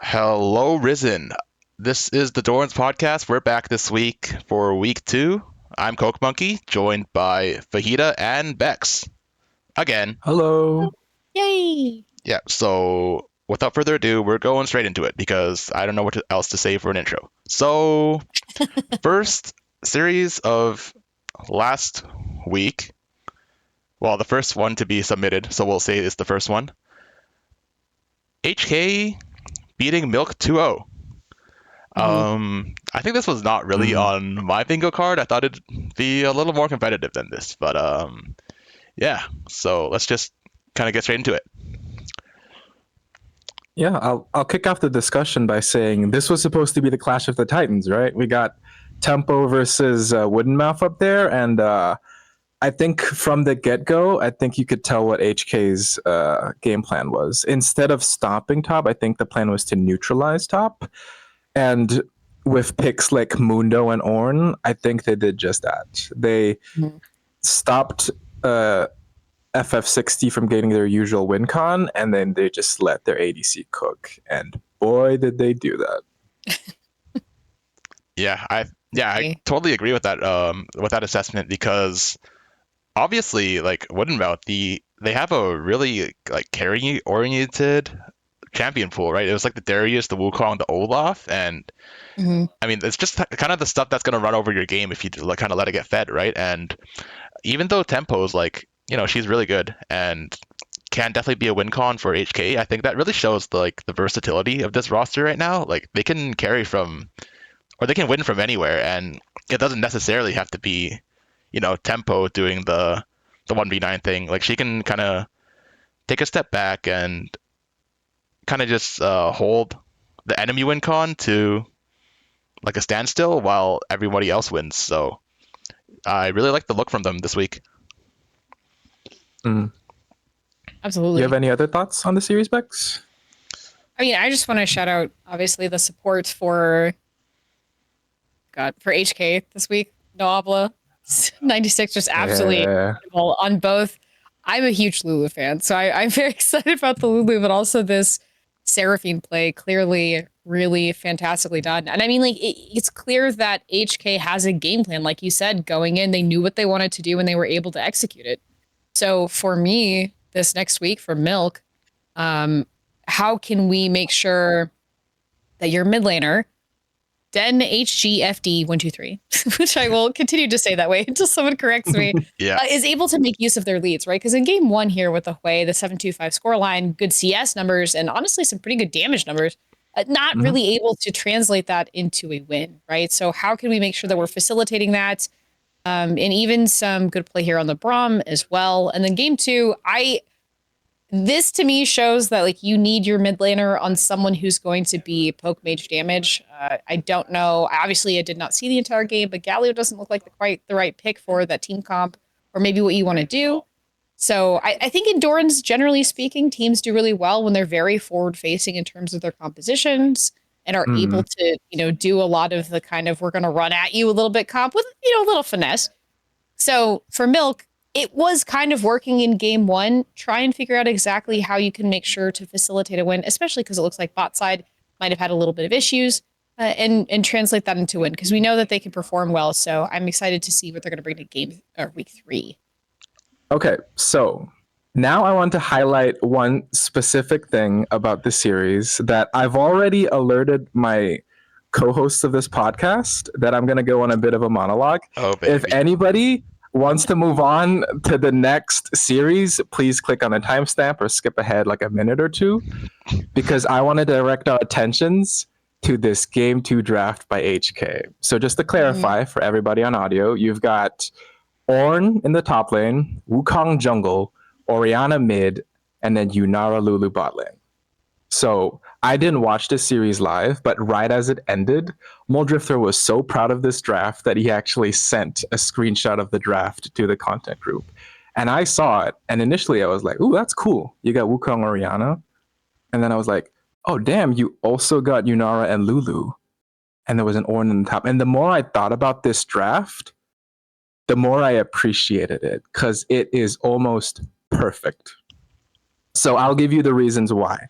Hello, Risen. This is the Dorans podcast. We're back this week for week 2. I'm Coke Monkey, joined by Fajita and Bex. Again. Hello. Yay! Yeah, so without further ado, we're going straight into it because I don't know what else to say for an intro. So, first series of last week. Well, the first one to be submitted, so we'll say it's the first one. HK beating Milk 2-0. I think this was not really on my bingo card. I thought it'd be a little more competitive than this, but yeah. So let's just kind of get straight into it. Yeah, I'll kick off the discussion by saying this was supposed to be the Clash of the Titans, right? We got Tempo versus Woodenmouth up there, and I think from the get-go, I think you could tell what HK's game plan was. Instead of stopping top, I think the plan was to neutralize top. And with picks like Mundo and Ornn, I think they did just that. They stopped FF60 from getting their usual win con, and then they just let their ADC cook. And boy, did they do that. I totally agree with that assessment because obviously, like Woodenmouth, they have a really like carry oriented champion pool, right? It was like the Darius, the Wukong, the Olaf, and I mean, it's just kind of the stuff that's going to run over your game if you kind of let it get fed, right? And even though Tempo's like, she's really good and can definitely be a win con for HK, I think that really shows the versatility of this roster right now. Like they can carry from, or they can win from anywhere, and it doesn't necessarily have to be, Tempo doing the 1v9 thing. Like she can kind of take a step back and kind of just hold the enemy win con to like a standstill while everybody else wins. So I really like the look from them this week. Absolutely. You have any other thoughts on the series, Bex? I mean, I just want to shout out, obviously, the support for HK this week. Noabla 96 just absolutely incredible on both. I'm a huge Lulu fan, so I'm very excited about the Lulu, but also this Seraphine play, clearly really fantastically done. And I mean, like, it's clear that HK has a game plan. Like you said, going in, they knew what they wanted to do and they were able to execute it. So for me, this next week for Milk, how can we make sure that your mid laner, Den HGFD123, which I will continue to say that way until someone corrects me, is able to make use of their leads, right? Because in game one here with the Hui, the 725 scoreline, good CS numbers, and honestly some pretty good damage numbers, not really able to translate that into a win, right? So how can we make sure that we're facilitating that? And even some good play here on the Braum as well. And then game two, this to me shows that like you need your mid laner on someone who's going to be poke mage damage. I don't know. Obviously, I did not see the entire game, but Galio doesn't look like quite the right pick for that team comp or maybe what you want to do. So I think in Dorans, generally speaking, teams do really well when they're very forward facing in terms of their compositions and are able to, do a lot of the kind of we're going to run at you a little bit comp with, a little finesse. So for Milk, it was kind of working in game one. Try and figure out exactly how you can make sure to facilitate a win, especially because it looks like bot side might have had a little bit of issues, and translate that into win because we know that they can perform well. So I'm excited to see what they're going to bring to week 3. Okay, so now I want to highlight one specific thing about the series that I've already alerted my co-hosts of this podcast that I'm going to go on a bit of a monologue. Oh, baby. If anybody wants to move on to the next series, please click on the timestamp or skip ahead like a minute or two, because I want to direct our attentions to this game 2 draft by HK. So just to clarify for everybody on audio, you've got Ornn in the top lane, Wukong jungle, Orianna mid, and then Yunara Lulu bot lane. So I didn't watch this series live, but right as it ended, Muldrifter was so proud of this draft that he actually sent a screenshot of the draft to the content group. And I saw it, and initially I was like, ooh, that's cool. You got Wukong Orianna. And then I was like, oh, damn, you also got Yunara and Lulu. And there was an Ornn in the top. And the more I thought about this draft, the more I appreciated it, because it is almost perfect. So I'll give you the reasons why.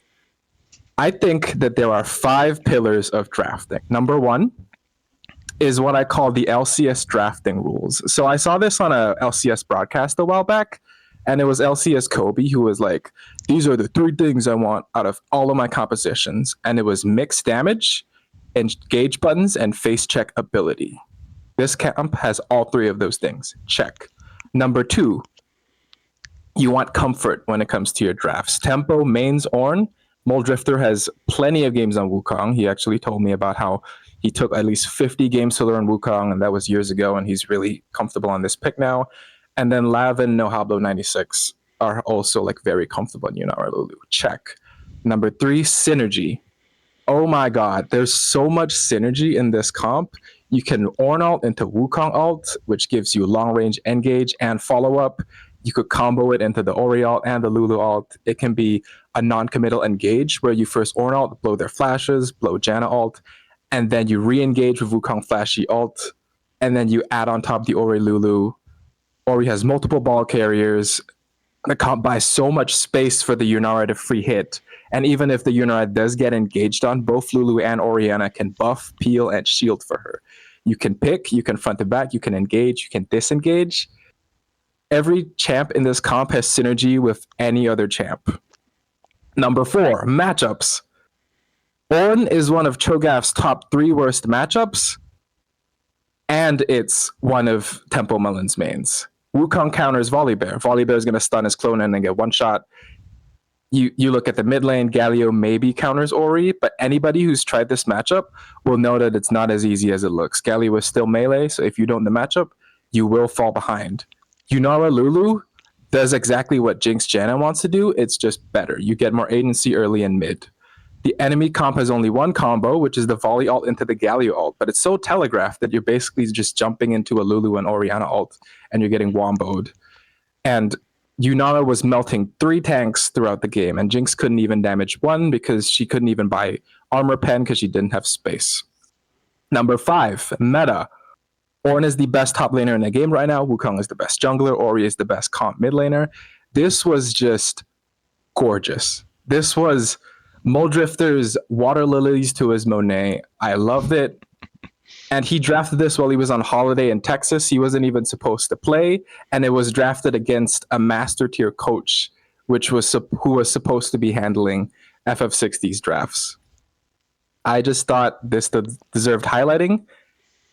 I think that there are 5 pillars of drafting. Number 1 is what I call the LCS drafting rules. So I saw this on a LCS broadcast a while back, and it was LCS Kobe who was like, these are the 3 things I want out of all of my compositions. And it was mixed damage, engage buttons, and face check ability. This camp has all 3 of those things. Check. Number 2, you want comfort when it comes to your drafts. Tempo, mains, Ornn. Moldrifter has plenty of games on Wukong. He actually told me about how he took at least 50 games to learn Wukong, and that was years ago, and he's really comfortable on this pick now. And then Lav and Nohablo 96 are also like very comfortable in Yunara Lulu. Check. Number 3, synergy. Oh my god, there's so much synergy in this comp. You can Ornn ult into Wukong ult, which gives you long range engage and follow up. You could combo it into the Ori ult and the Lulu ult. It can be a non-committal engage where you first Ornn ult, blow their flashes, blow Janna ult, and then you re-engage with Wukong flashy ult, and then you add on top the Ori Lulu. Ori has multiple ball carriers. The comp buys so much space for the Yunara to free hit. And even if the Yunara does get engaged on, both Lulu and Orianna can buff, peel, and shield for her. You can pick, you can front to back, you can engage, you can disengage. Every champ in this comp has synergy with any other champ. Number 4, matchups. Ornn is one of Cho'Gath's top 3 worst matchups, and it's one of Tempo Mullen's mains. Wukong counters Volibear. Volibear is going to stun his clone and then get one shot. You look at the mid lane, Galio maybe counters Ori, but anybody who's tried this matchup will know that it's not as easy as it looks. Galio is still melee, so if you don't know the matchup, you will fall behind. Yunara Lulu does exactly what Jinx Janna wants to do, it's just better. You get more agency early and mid. The enemy comp has only one combo, which is the volley ult into the Galio ult, but it's so telegraphed that you're basically just jumping into a Lulu and Orianna ult, and you're getting womboed. And Yunara was melting 3 tanks throughout the game, and Jinx couldn't even damage 1 because she couldn't even buy armor pen because she didn't have space. Number 5, meta. Ornn is the best top laner in the game right now. Wukong is the best jungler. Ori is the best comp mid laner. This was just gorgeous. This was Moldrifter's water lilies to his Monet. I loved it. And he drafted this while he was on holiday in Texas. He wasn't even supposed to play. And it was drafted against a master tier coach, who was supposed to be handling FF60's drafts. I just thought this deserved highlighting.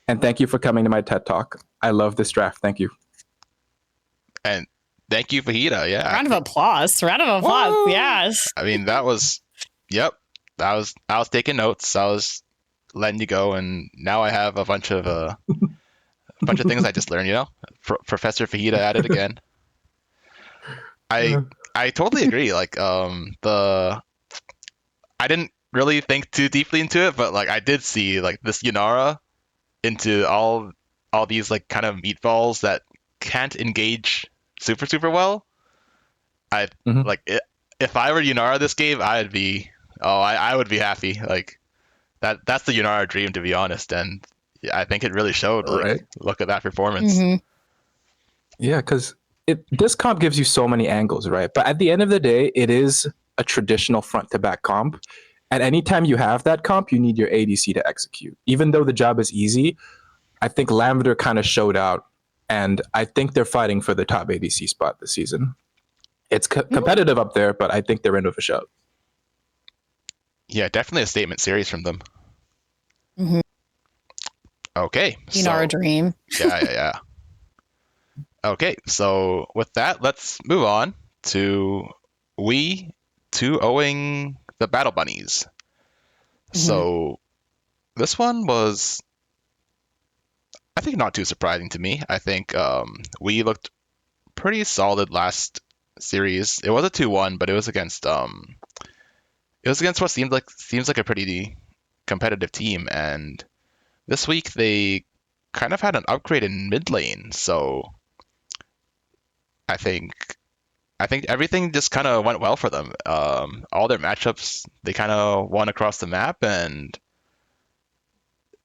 And thank you for coming to my TED Talk. I love this draft. Thank you. And thank you, Fajita. Yeah. Round of applause. Round of applause. Woo! Yes. I mean, yep. I was taking notes. I was letting you go, and now I have a bunch of things I just learned. Professor Fajita at it again. I totally agree. Like I didn't really think too deeply into it, but like I did see like this Yunara into all these like kind of meatballs that can't engage super well. Like if I were Yunara this game, I would be happy. Like that's the Yunara dream, to be honest, and I think it really showed. Like, right. Look at that performance. Mm-hmm. Yeah, because this comp gives you so many angles, right? But at the end of the day, it is a traditional front to back comp. And anytime you have that comp, you need your ADC to execute. Even though the job is easy, I think Lavender kind of showed out, and I think they're fighting for the top ADC spot this season. It's competitive up there, but I think they're in with a shout. Yeah, definitely a statement series from them. Mm-hmm. Okay. Yunara dream. Yeah. Okay, so with that, let's move on to we 2-0ing the Battle Bunnies. Mm-hmm. So this one was, I think, not too surprising to me. I think we looked pretty solid last series. It was a 2-1, but it was against what seems like a pretty competitive team. And this week they kind of had an upgrade in mid lane, so I think everything just kind of went well for them. All their matchups, they kind of won across the map, and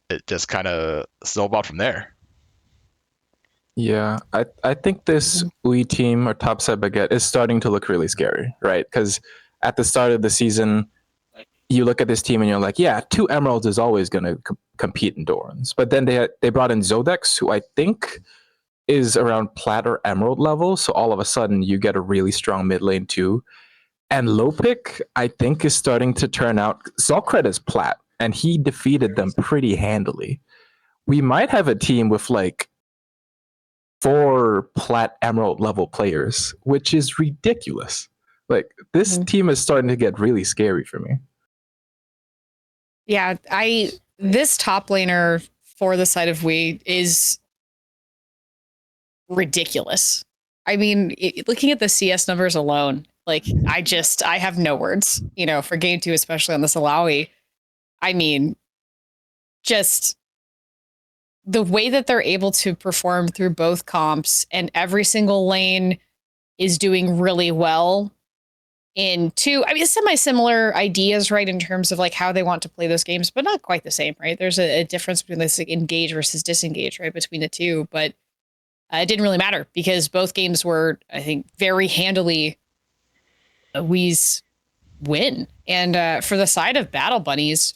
it just kind of snowballed from there. Yeah, I think this Ui team, or Topside Baguette, is starting to look really scary, right? Because at the start of the season, you look at this team and you're like, yeah, 2 Emeralds is always going to compete in Dorans. But then they brought in Zodex, who I think is around Plat or Emerald level. So all of a sudden you get a really strong mid lane too. And Lopic, I think, is starting to turn out. Zolkred is Plat, and he defeated them pretty handily. We might have a team with like 4 Plat Emerald level players, which is ridiculous. Like this team is starting to get really scary for me. Yeah, this top laner for the side of we is ridiculous. I mean, looking at the CS numbers alone, like I have no words, for game 2, especially on this Alawi. I mean, just the way that they're able to perform through both comps, and every single lane is doing really well in 2. I mean, semi-similar ideas, right, in terms of like how they want to play those games, but not quite the same, right? There's a difference between this like, engage versus disengage, right, between the two, but it didn't really matter because both games were, I think, very handily a Wee's win. And for the side of Battle Bunnies,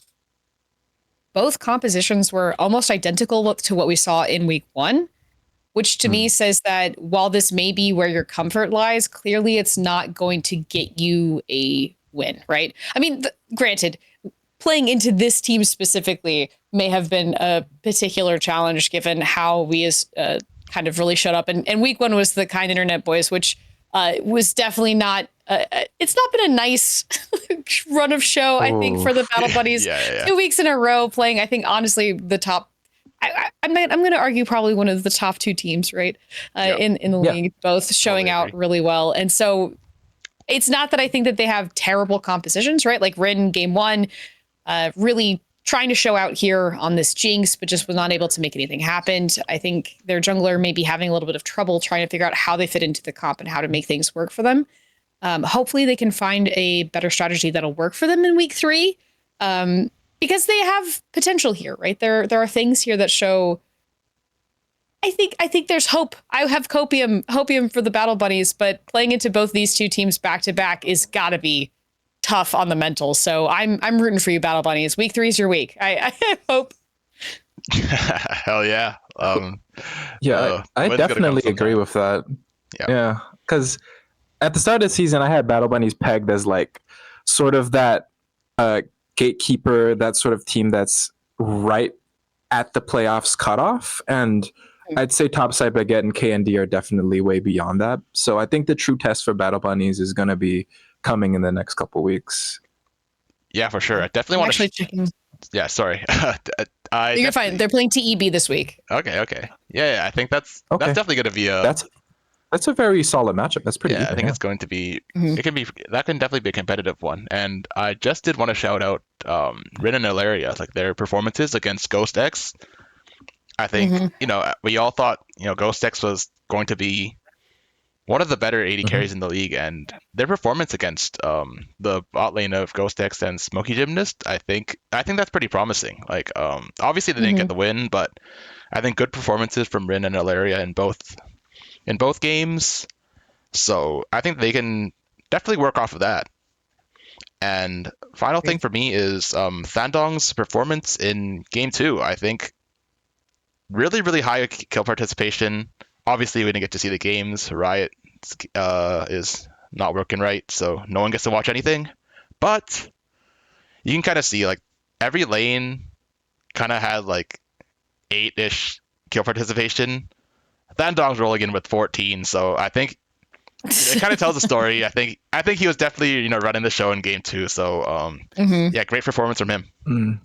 both compositions were almost identical to what we saw in week 1, which to me says that while this may be where your comfort lies, clearly it's not going to get you a win, right? I mean, granted, playing into this team specifically may have been a particular challenge given how we as kind of really showed up. And week 1 was the kind internet boys, which was definitely not, it's not been a nice run of show, I think, for the Battle Buddies. Yeah. 2 weeks in a row playing, I think, honestly, the top, I'm going to argue probably one of the top 2 teams, right, in the league, both showing out really well. And so it's not that I think that they have terrible compositions, right? Like Rin game 1, really trying to show out here on this Jinx, but just was not able to make anything happen. I think their jungler may be having a little bit of trouble trying to figure out how they fit into the comp and how to make things work for them. Hopefully they can find a better strategy that'll work for them in week 3, because they have potential here, right? There are things here that show. I think there's hope. I have hopium for the Battle Bunnies, but playing into both these 2 teams back to back is gotta be tough on the mental. So I'm rooting for you, Battle Bunnies. Week 3 is your week. I hope. Hell yeah. I definitely agree with that. Yeah, because at the start of the season, I had Battle Bunnies pegged as like sort of that gatekeeper, that sort of team that's right at the playoffs cutoff. And I'd say Topside, Baguette, and KND are definitely way beyond that. So I think the true test for Battle Bunnies is going to be coming in the next couple weeks. Yeah, for sure. I definitely want to. Checking. Yeah, sorry. You're fine. They're playing TEB this week. Okay. Yeah. I think that's definitely going to be a. That's a very solid matchup. That's pretty. Yeah, I think it's going to be. It can be. That can definitely be a competitive one. And I just did want to shout out Rin and Ilaria, like their performances against Ghost X. I think we all thought Ghost X was going to be one of the better AD carries in the league, and their performance against the bot lane of Ghost X and Smoky Gymnast, I think that's pretty promising. Like obviously they didn't get the win, but I think good performances from Rin and Ilaria in both games. So I think they can definitely work off of that. And final thing for me is Thandong's performance in game 2. I think really, really high kill participation. Obviously, we didn't get to see the games. Riot is not working right, so no one gets to watch anything. But you can kind of see, like, every lane kind of had, like, 8-ish kill participation. Thandong's rolling in with 14, so I think it kind of tells a story. I think he was definitely, running the show in game 2, so, yeah, great performance from him.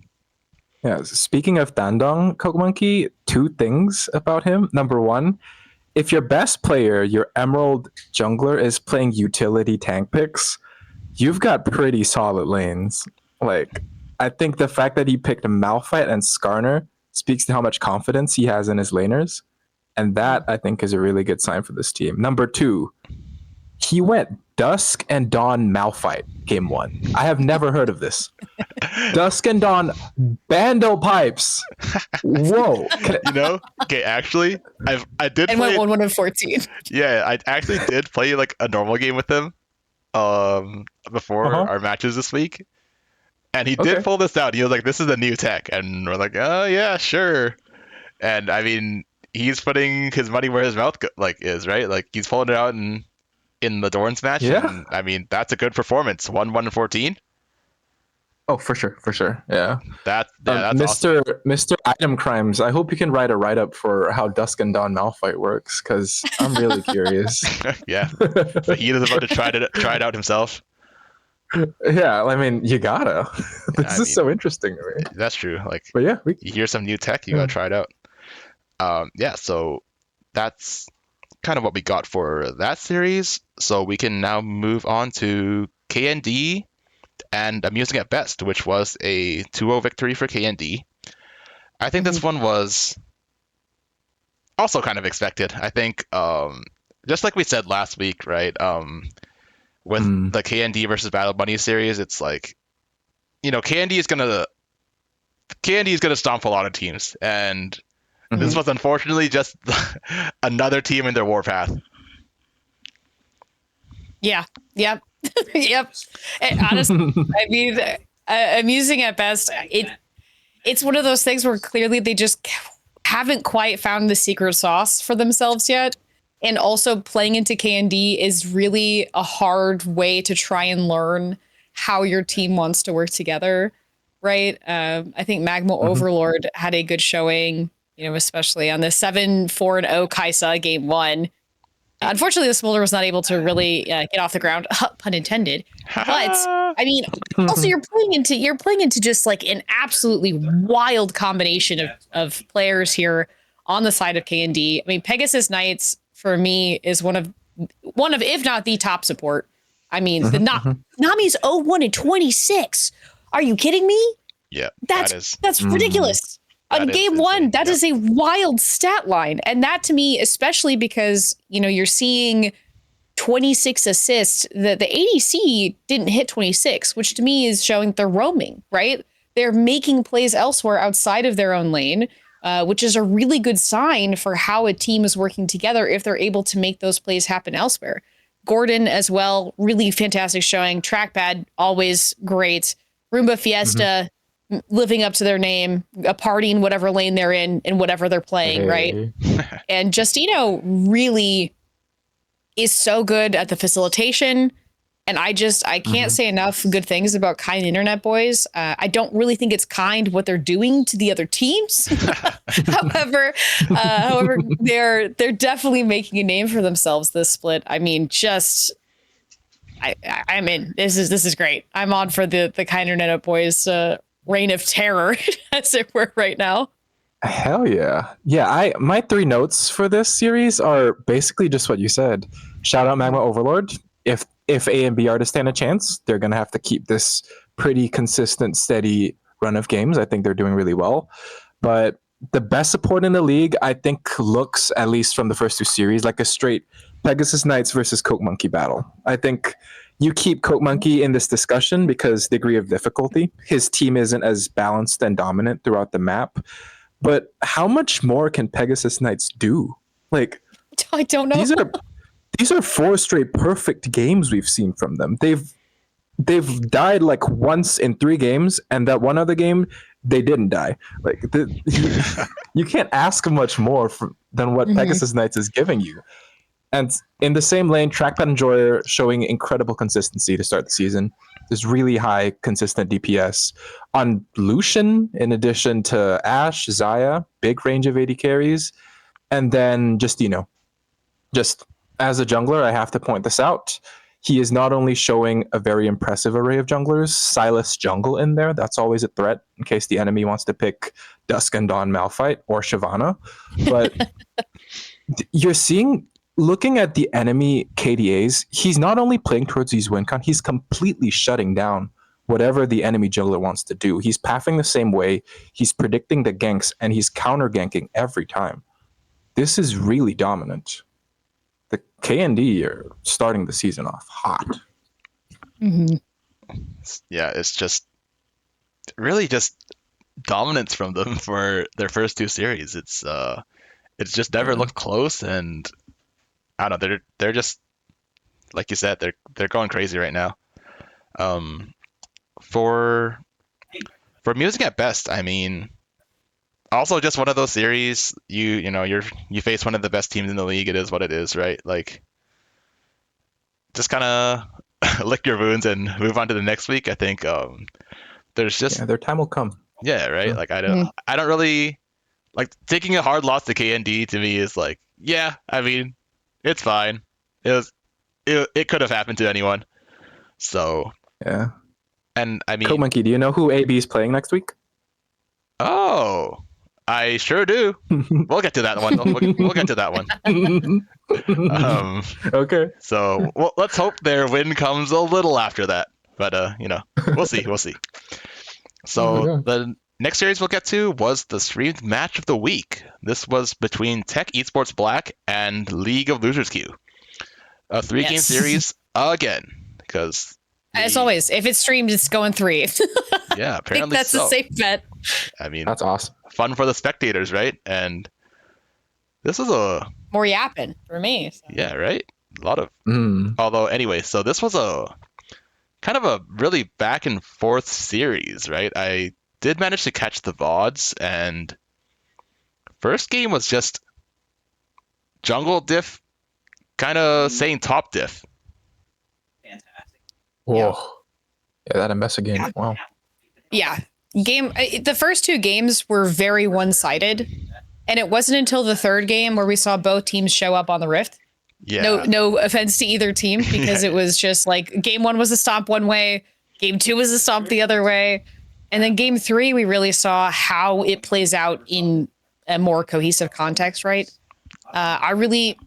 Yeah, speaking of Thandong, Monkey, 2 things about him. Number 1, if your best player, your Emerald jungler, is playing utility tank picks, you've got pretty solid lanes. Like, I think the fact that he picked Malphite and Skarner speaks to how much confidence he has in his laners. And that, I think, is a really good sign for this team. Number 2, he went Dusk and Dawn Malphite game 1. I have never heard of this. Dusk and Dawn Bando Pipes. Whoa. Okay, actually, I did and play. And went 1 of 14. Yeah, I actually did play like a normal game with him before our matches this week. And he did Okay. pull this out. He was like, "This is a new tech," and we're like, "Oh yeah, sure." And I mean, he's putting his money where his mouth is, right? Like he's pulling it out in the Dorans match, Yeah. and I mean that's a good performance. 1-1-14. Oh, for sure, for sure. Yeah. That's awesome. Mr. Item Crimes, I hope you can write a write up for how Dusk and Dawn Malphite works, because I'm really curious. Yeah. So he is about to try it out himself. Yeah, I mean, you gotta. Yeah, This I is mean so interesting to me. that's true. Like But yeah, you hear some new tech, you yeah. gotta try it out. Yeah. So that's kind of what we got for that series. So we can now move on to KND and Amusing at Best, which was a 2-0 victory for KND. I think this Mhm. one was also kind of expected. I think just like we said last week, right? With Mm, the KND versus Battle Bunny series, it's like KND is gonna stomp a lot of teams, and this mhm. was unfortunately just another team in their warpath. Yeah. Yep. Yep. Honestly, I mean, amusing at best. It's one of those things where clearly they just haven't quite found the secret sauce for themselves yet. And also playing into KND is really a hard way to try and learn how your team wants to work together, right? I think Magma Mhm. Overlord had a good showing, especially on the 7-4-0 Kaisa game one. Unfortunately, the Smolder was not able to really get off the ground, pun intended. But I mean, also you're playing into just like an absolutely wild combination of players here on the side of KND. I mean, Pegasus Knights for me is one of if not the top support. I mean, the Mhm, mhm. Nami's 0-1-26. Are you kidding me? Yeah, That's that's ridiculous. On that is game one, insane. that Yep. is a wild stat line. And that to me, especially because, you're seeing 26 assists, the ADC didn't hit 26, which to me is showing they're roaming, right? They're making plays elsewhere outside of their own lane, which is a really good sign for how a team is working together if they're able to make those plays happen elsewhere. Gordon as well, really fantastic showing. Trackpad, always great. Roomba Mhm. Fiesta, living up to their name, a party in whatever lane they're in whatever they're playing, right? Hey. And Justino really is so good at the facilitation. And I can't Mhm. say enough good things about Kind Internet Boys. I don't really think it's kind what they're doing to the other teams. However, they're definitely making a name for themselves this split. I mean, just I'm in. This is great. I'm on for the Kind Internet Boys reign of terror, as it were, right now. Hell yeah. Yeah, my three notes for this series are basically just what you said. Shout out Magma Overlord. If A and B are to stand a chance, they're gonna have to keep this pretty consistent, steady run of games. I think they're doing really well. But the best support in the league, I think, looks, at least from the first two series, like a straight Pegasus Knights versus Coke Monkey battle. I think you keep Coke Monkey in this discussion because degree of difficulty. His team isn't as balanced and dominant throughout the map. But how much more can Pegasus Knights do? Like I don't know. these are these are four straight perfect games we've seen from them. They've died like once in 3 games, and that one other game they didn't die. Like you can't ask much more than what Mhm. Pegasus Knights is giving you. And in the same lane, Trackpad Enjoyer showing incredible consistency to start the season. There's really high, consistent DPS. On Lucian, in addition to Ash, Zaya, big range of 80 carries. And then just as a jungler, I have to point this out. He is not only showing a very impressive array of junglers, Silas Jungle in there. That's always a threat in case the enemy wants to pick Dusk and Dawn Malphite or Shyvana. But you're seeing, looking at the enemy KDAs, he's not only playing towards these win con, he's completely shutting down whatever the enemy jungler wants to do. He's pathing the same way, he's predicting the ganks, and he's counter ganking every time. This is really dominant. The KND are starting the season off hot. Mhm. Yeah, it's just really just dominance from them for their first two series. It's just never Yeah. looked close, and I don't know, they're just like you said, they're going crazy right now. Um, for for amusing at best. I mean, also just one of those series. You face one of the best teams in the league. It is what it is, right? Like, just kind of lick your wounds and move on to the next week. I think there's just their time will come. yeah, right. Sure. Like I don't really like taking a hard loss to KND. To me is like, yeah, I mean, it's fine. It could have happened to anyone. So Yeah. and I Code mean, Monkey, do you know who AB is playing next week? oh, I sure do. We'll get to that one. We'll get to that one. Okay. So well, let's hope their win comes a little after that. But we'll see. We'll see. Oh my So God. the next series we'll get to was the streamed match of the week. This was between Tech Esports Black and League of Losers Q. A 3-game Yes. series again, because As always, if it's streamed, it's going 3. yeah, I think apparently that's so. a safe bet. I mean, That's awesome. fun for the spectators, right? And this was More yapping for me. So. yeah, right? A lot of Mm. although anyway, so this was a kind of a really back and forth series, right? I did manage to catch the VODs, and first game was just jungle diff kind of saying top diff. Whoa. Yeah, that a mess again. Yeah. Wow. Yeah. The first 2 games were very one-sided, and it wasn't until the third game where we saw both teams show up on the Rift. Yeah. No offense to either team, because it was just like game 1 was a stomp one way, game 2 was a stomp the other way, and then game 3 we really saw how it plays out in a more cohesive context, right? I really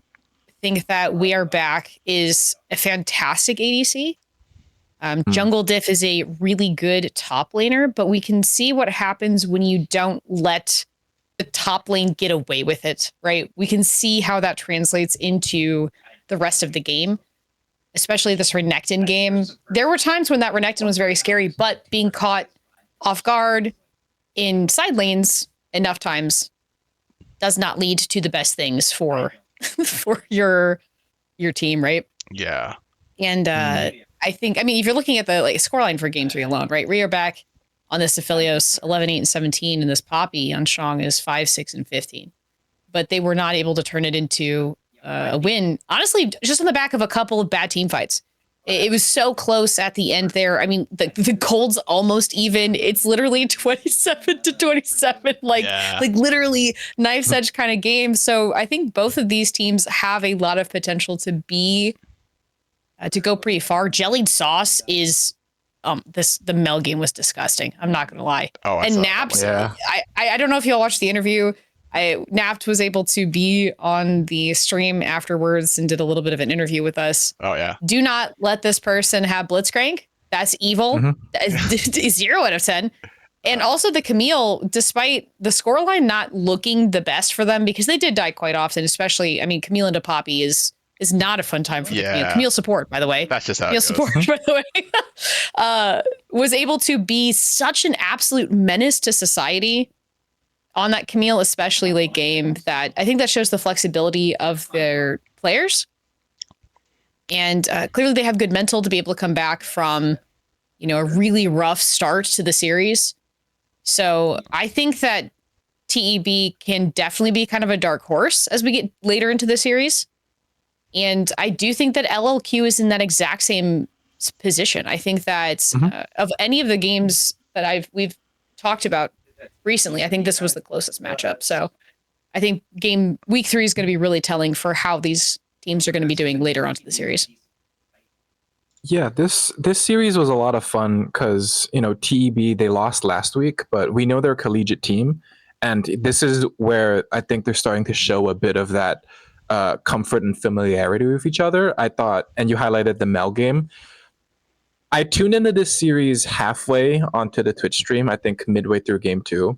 think that We Are Back is a fantastic ADC. Jungle Diff is a really good top laner, but we can see what happens when you don't let the top lane get away with it, right? We can see how that translates into the rest of the game, especially this Renekton game. There were times when that Renekton was very scary, but being caught off guard in side lanes enough times does not lead to the best things for for your team, right? Yeah. And I think, I mean, if you're looking at the scoreline for game 3 alone, right? We Are Back on this Aphelios 11-8-17, and this Poppy on Shang is 5-6-15. But they were not able to turn it into a win. Honestly, just on the back of a couple of bad team fights. It was so close at the end there. I mean, the cold's almost even. It's literally 27-27, like literally knife's edge kind of game. So I think both of these teams have a lot of potential to be to go pretty far. Jellied Sauce is the Mel game was disgusting. I'm not gonna lie. Oh, I and saw Naps, Yeah. I don't know if y'all watched the interview. Napt was able to be on the stream afterwards and did a little bit of an interview with us. Oh yeah. Do not let this person have Blitzcrank. That's evil. That is 0 out of 10. And also the Camille, despite the scoreline not looking the best for them, because they did die quite often, especially, I mean, Camille into Poppy is not a fun time for the Camille. Camille support, by the way. That's just how Camille it goes. support, by the way. Was able to be such an absolute menace to society on that Camille, especially late game, that I think that shows the flexibility of their players. And clearly they have good mental to be able to come back from, a really rough start to the series. So I think that TEB can definitely be kind of a dark horse as we get later into the series. And I do think that LLQ is in that exact same position. I think that of any of the games that we've talked about recently, I think this was the closest matchup. So I think week 3 is going to be really telling for how these teams are going to be doing later on to the series. Yeah, this series was a lot of fun because, TEB, they lost last week, but we know they're a collegiate team. And this is where I think they're starting to show a bit of that comfort and familiarity with each other. I thought, and you highlighted the Mel game. I tuned into this series halfway onto the Twitch stream, I think midway through game 2.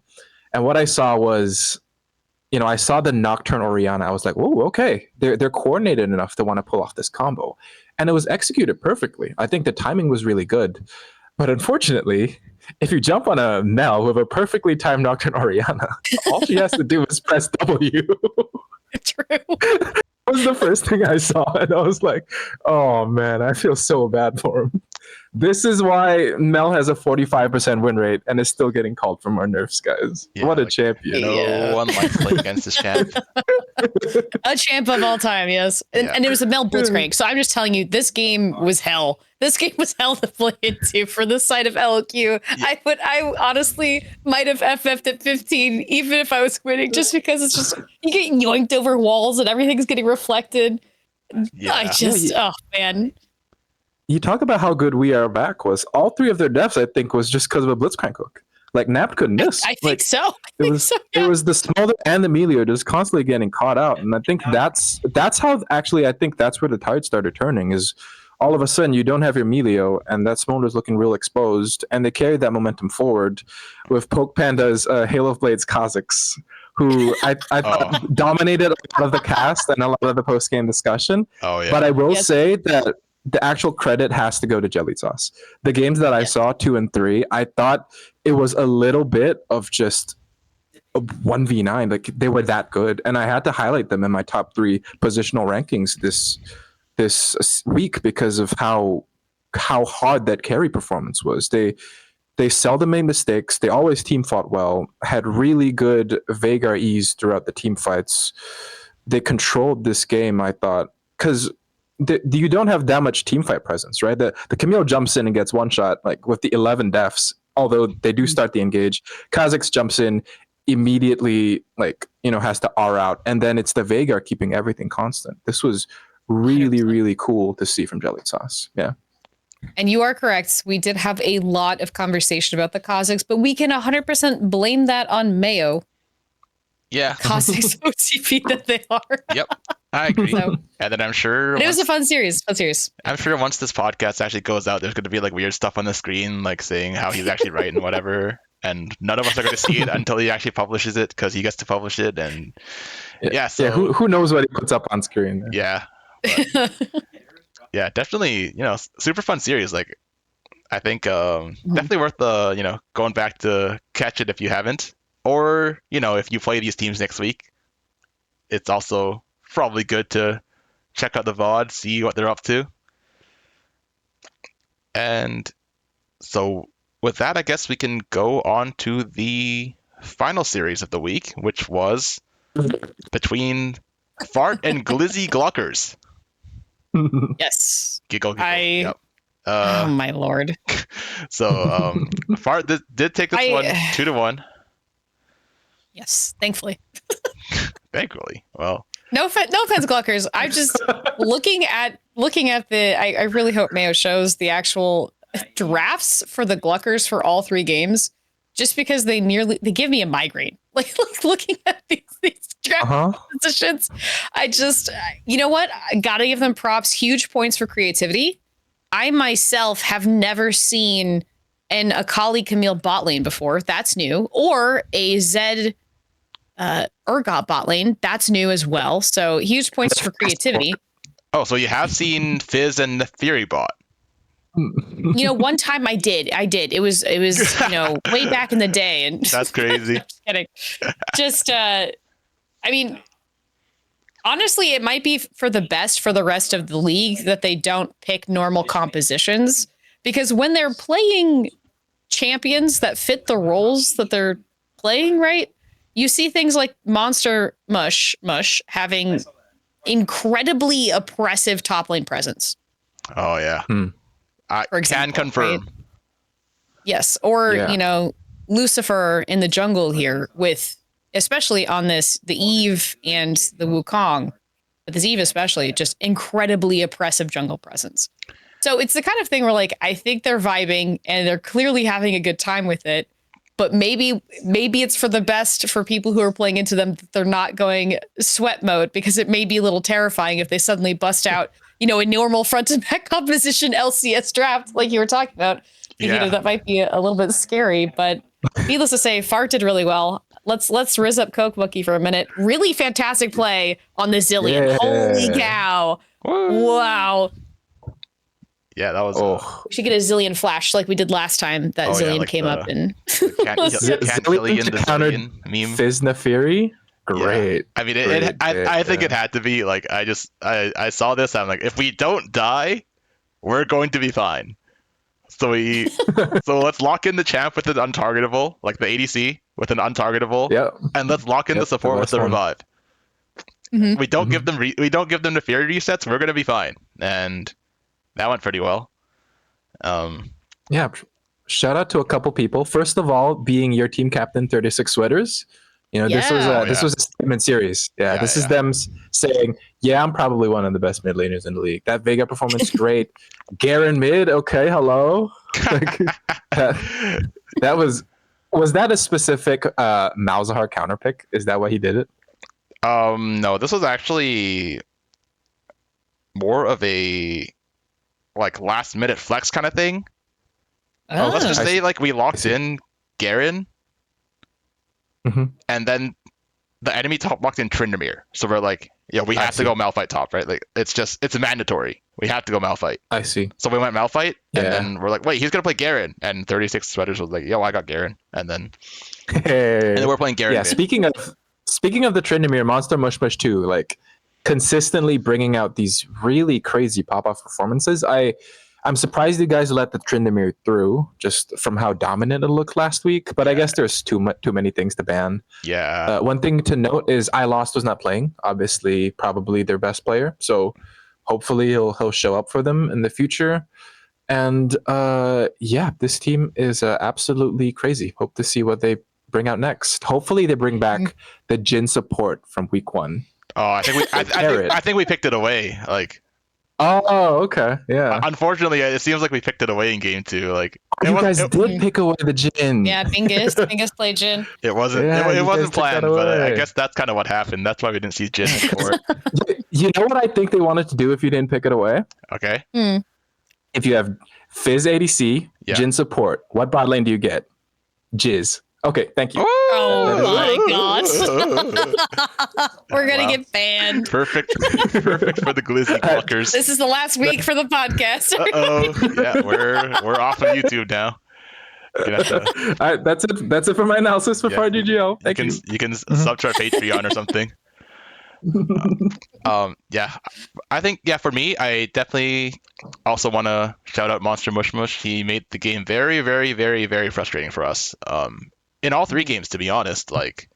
And what I saw was, I saw the Nocturne Orianna. I was like, oh, okay. They're coordinated enough to want to pull off this combo. And it was executed perfectly. I think the timing was really good. But unfortunately, if you jump on a Mel with a perfectly timed Nocturne Orianna, all she has to do is press W. True. That was the first thing I saw. And I was like, oh, man, I feel so bad for him. This is why Mel has a 45% win rate and is still getting called from our nerfs, guys. Yeah, What a like, champion. No one likes playing against this champ. A champ of all time, yes. And it was a Mel Blitzcrank. So I'm just telling you, this game was hell. This game was hell to play into for this side of LQ. Yeah. I honestly might have FF'd at 15, even if I was winning, just because it's just, you get yoinked over walls and everything's getting reflected. Yeah. Oh man. You talk about how good We Are Back was. All three of their deaths, I think, was just because of a Blitzcrank hook. Like, Napped couldn't miss. I think so. It was the Smolder and the Melio just constantly getting caught out. And I think that's how, actually, I think that's where the tide started turning, is all of a sudden you don't have your Melio, and that Smolder's looking real exposed. And they carried that momentum forward with Poke Panda's Hail of Blades Kazakhs, who I thought dominated a lot of the cast and a lot of the post-game discussion. Oh, yeah. But I will say that the actual credit has to go to Jelly Sauce. The games that I saw, 2 and 3, I thought it was a little bit of just a 1v9. Like, they were that good. And I had to highlight them in my top 3 positional rankings this week because of how hard that carry performance was. They seldom made mistakes. They always team fought well, had really good Veigar ease throughout the team fights. They controlled this game, I thought, because you don't have that much team fight presence, right? The Camille jumps in and gets one shot, like with the 11 deaths, although they do start the engage. Kazakhs jumps in immediately, like, has to R out, and then it's the Veigar keeping everything constant. This was really, really cool to see from Jelly Sauce. Yeah. And you are correct. We did have a lot of conversation about the Kazakhs, but we can 100% blame that on Mayo. Yeah. Kazakhs OTP that they are. Yep. I agree. So, and then I'm sure it was a fun series. I'm sure once this podcast actually goes out, there's going to be like weird stuff on the screen, like saying how he's actually right and whatever. And none of us are going to see it until he actually publishes it, because he gets to publish it. And so who knows what he puts up on screen? Yeah. Yeah, definitely, super fun series. Like, I think definitely worth going back to catch it if you haven't, or if you play these teams next week, it's also probably good to check out the VOD, see what they're up to. And so with that, I guess we can go on to the final series of the week, which was between Fart and Glizzy Gluckers. Yes. Giggle. Yep. Oh my lord. So Fart did take this one 2-1. Yes, thankfully. Thankfully. Well. No offense, Gluckers. I'm just looking at the. I really hope Mayo shows the actual drafts for the Gluckers for all 3 games, just because they give me a migraine. Like looking at these draft positions. I just, you know what? I gotta give them props. Huge points for creativity. I myself have never seen an Akali Camille bot lane before. That's new. Or a Zed Urgot bot lane. That's new as well. So huge points for creativity. Oh, so you have seen Fizz and the Theory bot. One time I did. It was way back in the day. And that's crazy. Just kidding. Just, I mean, honestly, it might be for the best for the rest of the league that they don't pick normal compositions, because when they're playing champions that fit the roles that they're playing, right, you see things like Monster Mush having incredibly oppressive top lane presence. Oh, yeah. I can confirm. Right? Yes. Or, Lucifer in the jungle here with, especially on the Eve and the Wukong, but this Eve especially, just incredibly oppressive jungle presence. So it's the kind of thing where, like, I think they're vibing and they're clearly having a good time with it, but maybe it's for the best for people who are playing into them that they're not going sweat mode, because it may be a little terrifying if they suddenly bust out, a normal front and back composition LCS draft like you were talking about. Yeah. That might be a little bit scary, but needless to say, Fart did really well. Let's riz up Coke Bookie for a minute. Really fantastic play on the Zillion. Yeah. Holy cow. Woo. Wow. Yeah, that was. We should get a Zillion flash like we did last time that Zillion came up and. Zillion countered meme. Fizz Neferi. Great. Yeah. I mean, I think it had to be like, I saw this. I'm like, if we don't die, we're going to be fine. So let's lock in the champ with an untargetable, like the ADC with an untargetable, Yep. and let's lock in the Yep. support with last the one. revive. Mhm. We don't Mhm. give them we don't give them the fear resets. We're gonna be fine, and that went pretty well. Yeah. Shout out to a couple people. First of all, being your team captain, 36 sweaters. You know, this was Yeah. a this Yeah. was a statement series. Yeah, Yeah, this is yeah. them saying, "Yeah, I'm probably one of the best mid laners in the league." That Vega performance, great. Garen mid, okay, hello. Like that was that a specific Malzahar counter pick? Is that why he did it? No, this was actually more of a like last minute flex kind of thing. Let's Ah. just I say see. like we I locked see. in Garen, Mhm. and then the enemy top locked in Tryndamere. So we're like, yeah, we I have to see. go Malphite top, right? Like it's mandatory. We have to go Malphite. I see. So we went Malphite, and Yeah. then we're like, wait, he's gonna play Garen, and 36 sweaters was like, yo, I got Garen, and then Hey. we're playing Garen Yeah, mid. speaking of the Tryndamere, Monster Mush Mush 2, like consistently bringing out these really crazy pop-off performances. I'm surprised you guys let the Tryndamere through just from how dominant it looked last week, but I Yeah. guess there's too many things to ban. Yeah, One thing to note is I Lost was not playing, obviously probably their best player, so hopefully he'll show up for them in the future. And yeah, this team is absolutely crazy. Hope to see what they bring out next. Hopefully, they bring back the Jin support from week 1. Oh, I think we picked it away. Like, Oh, okay, yeah. unfortunately, it seems like we picked it away in game 2. Like, You guys did pick away the Jin. Yeah, Bingus played Jin. it wasn't Yeah, it you guys wasn't took that planned, but I away. guess that's kind of what happened. That's why we didn't see Jin before. You know what I think they wanted to do if you didn't pick it away? Okay. Hmm. If you have Fizz ADC, Yeah. Jin support, what bot lane do you get? Jizz. Okay, thank you. Oh my god. We're gonna Wow. get banned. Perfect for the glizzy fuckers. This is the last week for the podcast. Yeah, we're off of YouTube now. You're gonna have to- All right, that's it. That's it for my analysis for Yeah. Far GGL. Thank you. you can sub to our Patreon or something. Yeah, I think for me, I definitely also want to shout out Monster Mush Mush. He made the game very, very, very, very frustrating for us. In all 3 games, to be honest, like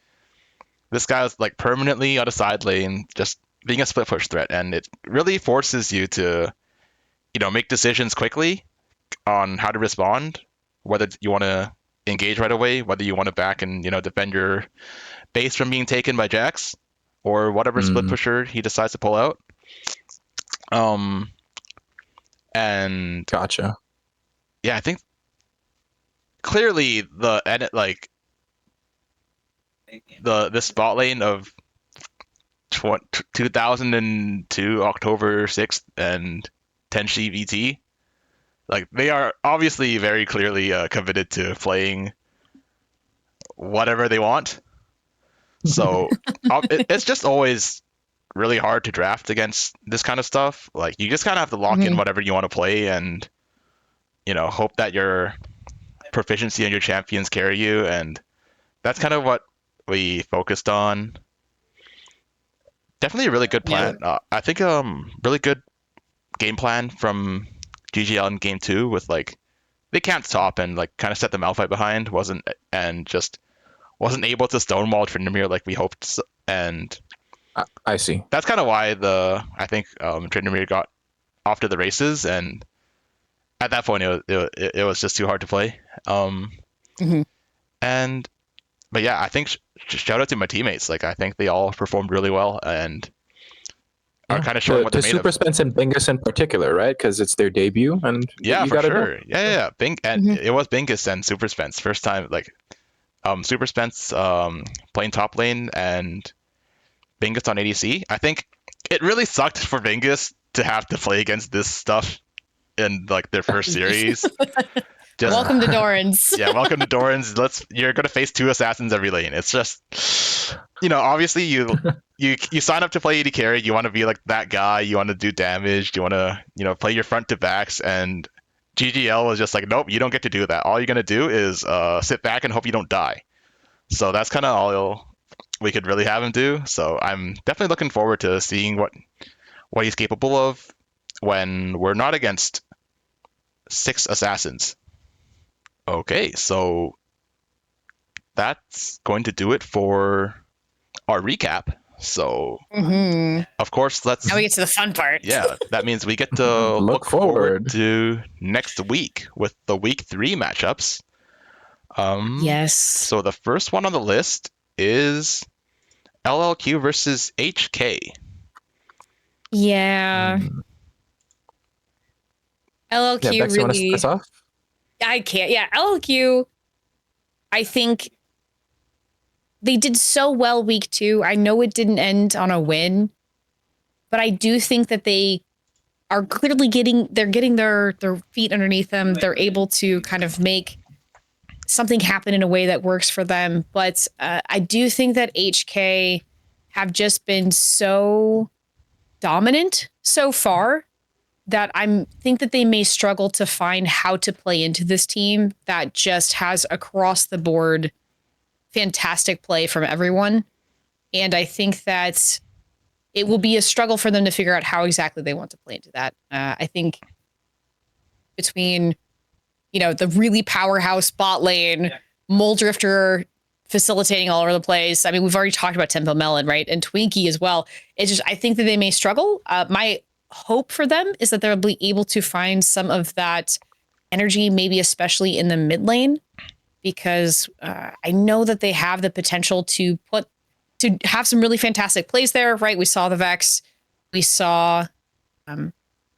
this guy was like permanently on a side lane, just being a split push threat, and it really forces you to, make decisions quickly on how to respond, whether you want to engage right away, whether you want to back and defend your base from being taken by Jax, or whatever split pusher he decides to pull out. And Gotcha. yeah, I think clearly this bot lane of 2002 October 6th and Tenshi VT, like they are obviously very clearly committed to playing whatever they want. So it's just always really hard to draft against this kind of stuff. Like you just kind of have to lock in whatever you want to play and hope that your proficiency and your champions carry you, and that's kind of what we focused on. Definitely a really good plan. I think really good game plan from GGL in game 2 with like they can't stop and like kind of set the Malphite behind wasn't able to stonewall Tryndamere like we hoped, and I see. that's kind of why I think Tryndamere got off to the races, and at that point it was just too hard to play. But yeah, I think shout out to my teammates. Like I think they all performed really well and are kind of showing what they're made Super of. Spence and Bingus in particular, right? Because it's their debut, and Yeah, you for gotta sure. know. Yeah. Bing and it was Bingus and Super Spence first time. Like Super Spence playing top lane and Bingus on ADC. I think it really sucked for Bingus to have to play against this stuff in like their first series. Welcome to Dorans. Yeah, welcome to Dorans. You're gonna face 2 assassins every lane. It's just, obviously you sign up to play AD carry. You want to be like that guy. You want to do damage. You want to play your front to backs. And GGL was just like, nope, you don't get to do that. All you're gonna do is sit back and hope you don't die. So that's kind of all we could really have him do. So I'm definitely looking forward to seeing what he's capable of when we're not against 6 assassins. Okay, so that's going to do it for our recap. So, Hmm. of course, Now we get to the fun part. yeah, that means we get to Look look forward forward. to next week with the week 3 matchups. Yes. So the first one on the list is LLQ versus HK. Yeah. Mm. Yeah, LLQ Bex, you want to start us really. off? I can't. Yeah, LLQ. I think they did so well week 2. I know it didn't end on a win, but I do think that they are clearly getting their feet underneath them. They're able to kind of make something happen in a way that works for them. But I do think that HK have just been so dominant so far that I think that they may struggle to find how to play into this team that just has across the board fantastic play from everyone. And I think that it will be a struggle for them to figure out how exactly they want to play into that. I think between, the really powerhouse bot lane, Mole Drifter facilitating all over the place. I mean, we've already talked about Tempo Melon, right? And Twinkie as well. It's just, I think that they may struggle. My hope for them is that they'll be able to find some of that energy, maybe especially in the mid lane, because I know that they have the potential to have some really fantastic plays there, right? We saw the Vex, we saw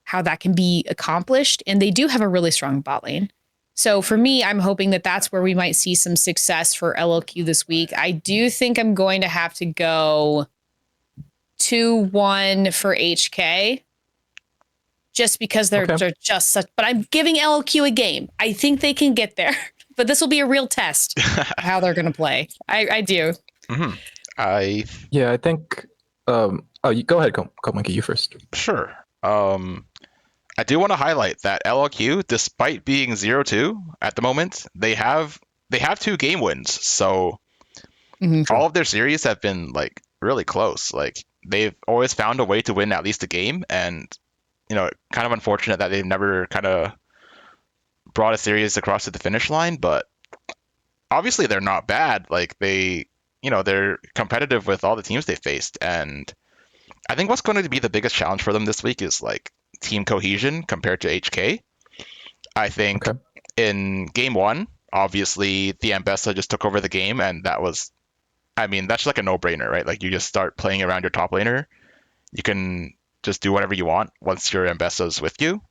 how that can be accomplished, and they do have a really strong bot lane. So for me, I'm hoping that that's where we might see some success for LLQ this week. I do think I'm going to have to go 2-1 for HK, just because they're just such. But I'm giving LLQ a game. I think they can get there, but this will be a real test of how they're going to play. I do. Mm-hmm. I think. You go ahead, go, Monkey. You first. Sure. I do want to highlight that LLQ, despite being 0-2 at the moment, they have 2 game wins. So all of their series have been like really close. Like they've always found a way to win at least a game, and kind of unfortunate that they've never kind of brought a series across to the finish line. But obviously they're not bad. Like they're competitive with all the teams they faced, and I think what's going to be the biggest challenge for them this week is like team cohesion compared to HK. I think in game 1, obviously the Ambessa just took over the game, and that's like a no-brainer, right? Like you just start playing around your top laner. You can just do whatever you want once your Ambessa's with you,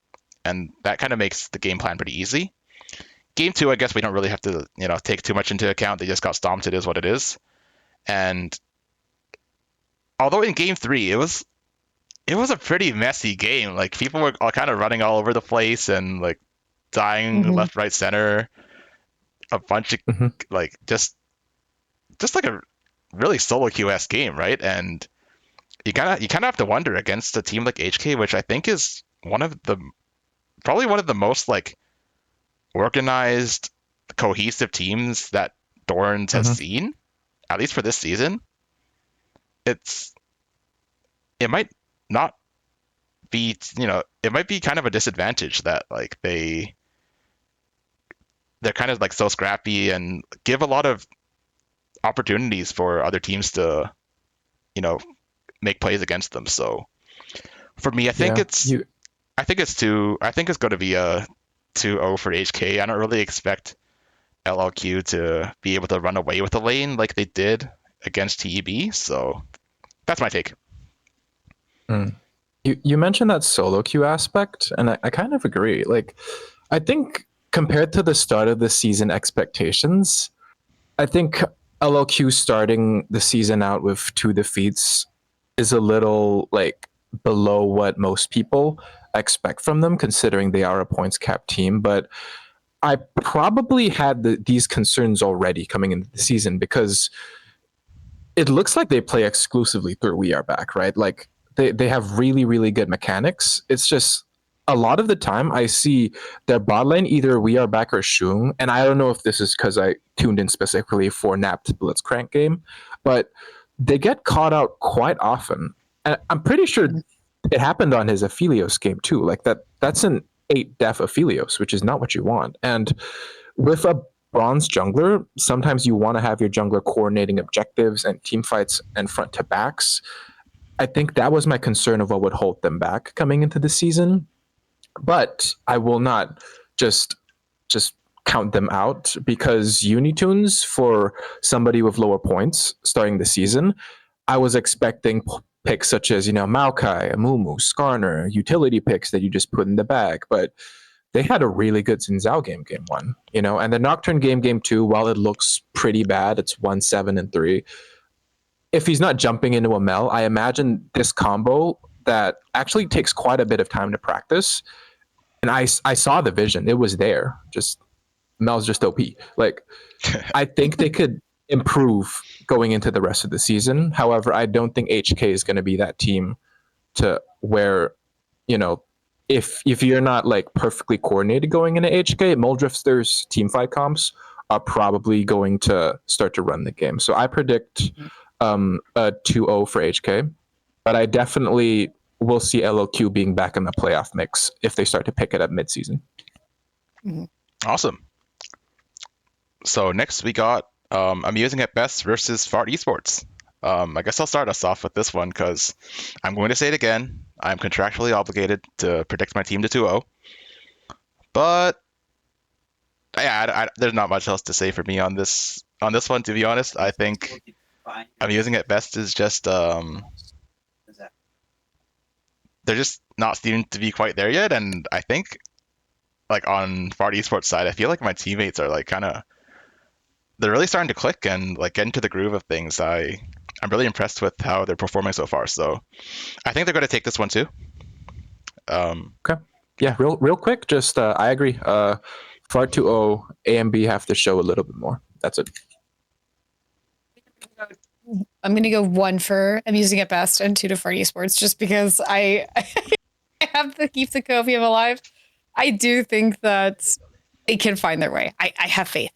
and that kind of makes the game plan pretty easy. Game 2, I guess we don't really have to take too much into account. They just got stomped. It is what it is. And although in game 3 it was a pretty messy game. Like people were all kind of running all over the place and like dying left, right, center. A bunch of like just like a really solo QS game, right? And you kind of have to wonder against a team like HK, which I think is probably one of the most like organized, cohesive teams that Dorans has seen, at least for this season. It might not be, it might be kind of a disadvantage that like they're kind of like so scrappy and give a lot of opportunities for other teams to, make plays against them. So for me, I think it's going to be a 2-0 for HK. I don't really expect LLQ to be able to run away with the lane like they did against TEB. So that's my take. You mentioned that solo queue aspect, and I kind of agree. Like, I think compared to the start of the season expectations, I think LLQ starting the season out with 2 defeats is a little like below what most people expect from them, considering they are a points cap team. But I probably had these concerns already coming into the season because it looks like they play exclusively through We Are Back, right? Like they have really, really good mechanics. It's just a lot of the time I see their bot lane either We Are Back or Shung, and I don't know if this is because I tuned in specifically for Napped Blitzcrank game, but they get caught out quite often. And I'm pretty sure it happened on his Aphelios game too. Like that's an 8 def Aphelios, which is not what you want. And with a bronze jungler, sometimes you want to have your jungler coordinating objectives and team fights and front to backs. I think that was my concern of what would hold them back coming into the season. But I will not just count them out, because Unitunes for somebody with lower points starting the season, I was expecting picks such as, Maokai, Amumu, Skarner, utility picks that you just put in the bag. But they had a really good Xin Zhao game one, and the Nocturne game two, while it looks pretty bad, it's 1-7-3. If he's not jumping into a Mel, I imagine this combo that actually takes quite a bit of time to practice. And I saw the vision. It was there. Just Mel's just OP. Like, I think they could improve going into the rest of the season. However, I don't think HK is going to be that team to where, if you're not like perfectly coordinated going into HK, Muldrifter's team fight comps are probably going to start to run the game. So I predict a 2-0 for HK, but I definitely will see LOQ being back in the playoff mix if they start to pick it up midseason. Awesome. So next we got Amusing at Best versus Fart Esports. I guess I'll start us off with this one because I'm going to say it again. I'm contractually obligated to predict my team to 2-0. But yeah, there's not much else to say for me on this one, to be honest. I think Amusing at Best is just they're just not seeming to be quite there yet, and I think like on Fart Esports side, I feel like my teammates are like they're really starting to click and like get into the groove of things. I'm really impressed with how they're performing so far. So I think they're going to take this one too. Okay. Yeah, real quick, just I agree. Far 2-0, A and B have to show a little bit more. That's it. I'm going to go 1 for Amusing at Best and 2 to Fart Esports, just because I have to keep the Copium alive. I do think that they can find their way. I have faith.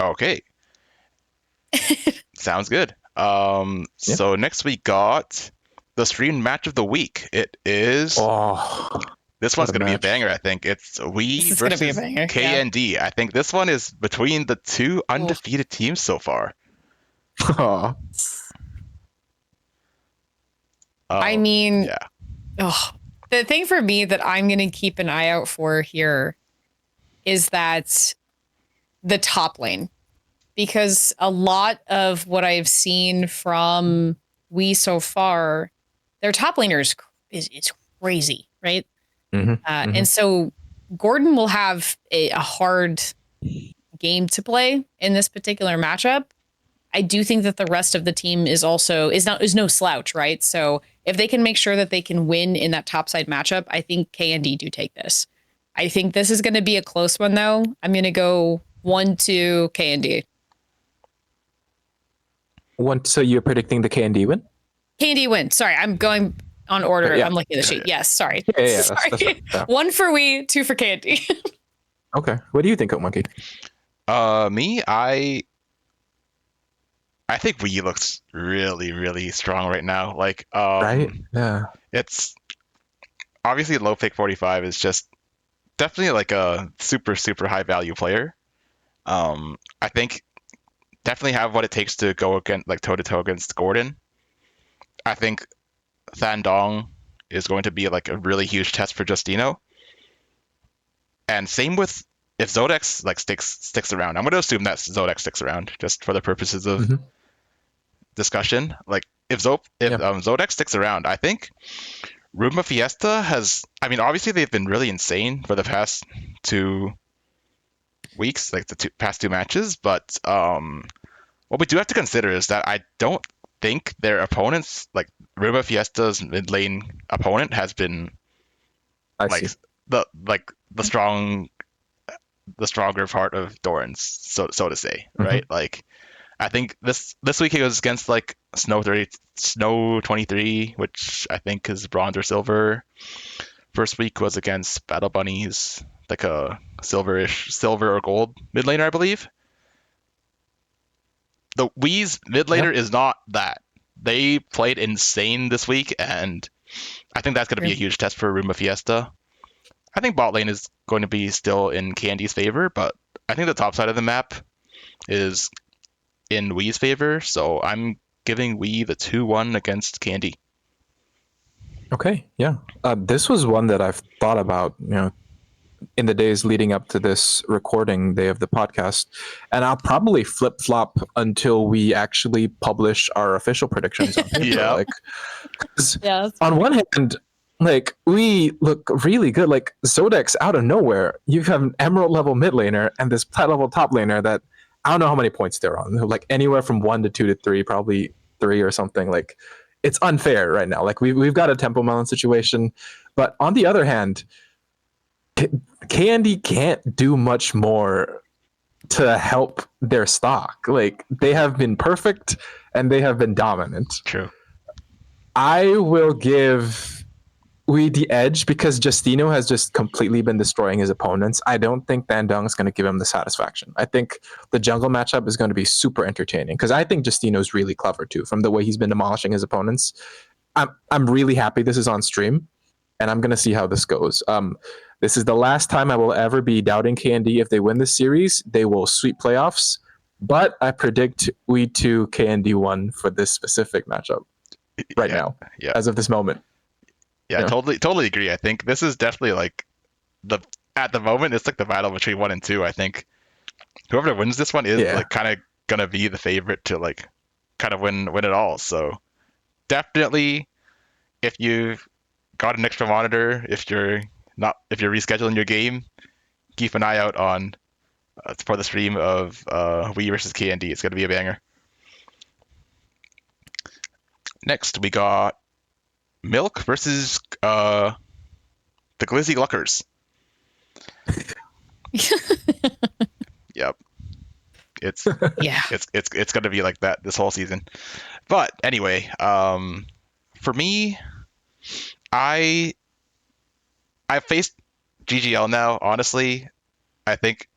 Okay. Sounds good. So next we got the stream match of the week. It is this one's gonna be a banger, I think. It's we versus KND. Yeah. I think this one is between the two undefeated teams so far. I mean, yeah. The thing for me that I'm gonna keep an eye out for here is that the top lane. Because a lot of what I've seen from Wii so far, their top laner is crazy, right? And so Gordon will have a hard game to play in this particular matchup. I do think that the rest of the team is no slouch, right? So if they can make sure that they can win in that topside matchup, I think KND do take this. I think this is going to be a close one, though. I'm going to go 1-2 KND. So you're predicting the KND win? KND win. Sorry, I'm going on order. Yeah. I'm looking at the sheet. Yes, sorry. Yeah, sorry. That's right. Yeah. 1 for Wii, 2 for KND. Okay. What do you think, Monkey? Me, I think Wii looks really, really strong right now. Like, right? Yeah. It's obviously low pick 45 is just definitely like a super, super high value player. I think definitely have what it takes to go against like toe to toe against Gordon. I think Thandong is going to be like a really huge test for Justino. And same with if Zodex like sticks around. I'm going to assume that Zodex sticks around just for the purposes of discussion. Like if Zodex sticks around, I think Ruma Fiesta has. I mean, obviously they've been really insane for the past 2 weeks, like the past 2 matches. But what we do have to consider is that I don't think their opponents, like Ruma Fiesta's mid lane opponent, has been the stronger part of Dorans, so to say, right? Like I think this week it was against like Snow 23, which I think is bronze or silver. First week was against Battle Bunnies, like a silver or gold mid laner, I believe. The Wii's mid laner is not that. They played insane this week, and I think that's going to be a huge test for Ruma Fiesta. I think bot lane is going to be still in Candy's favor, but I think the top side of the map is in Wee's favor. So I'm giving Wee the 2-1 against Candy. Okay, yeah. This was one that I've thought about, in the days leading up to this recording day of the podcast, and I'll probably flip flop until we actually publish our official predictions on paper. Yeah. Like, 'cause Yeah, that's on fine. one hand, like we look really good. Like Zodex out of nowhere, you have an emerald level mid laner and this plat level top laner that I don't know how many points they're on. Like anywhere from 1 to 2 to 3, probably 3 or something. Like it's unfair right now. Like we've got a Tempo Melon situation, but on the other hand, Candy can't do much more to help their stock. Like they have been perfect and they have been dominant. True. I will give we the edge because Justino has just completely been destroying his opponents. I don't think Dandong is going to give him the satisfaction. I think the jungle matchup is going to be super entertaining because I think Justino's really clever too from the way he's been demolishing his opponents. I'm really happy this is on stream, and I'm going to see how this goes. This is the last time I will ever be doubting Candy. If they win this series, they will sweep playoffs. But I predict we 2 Candy 1 for this specific matchup right now, Yeah. as of this moment. Yeah, Yeah. totally agree. I think this is definitely like at the moment it's like the battle between 1 and 2. I think whoever wins this one is like kind of gonna be the favorite to like kind of win it all. So definitely, if you've got an extra monitor, if you're rescheduling your game, keep an eye out on for the stream of Wii versus Candy. It's gonna be a banger. Next, we got Milk versus the Glizzy Gluckers. Yep. It's Yeah. it's gonna be like that this whole season. But anyway, for me, I faced GGL now. Honestly, I think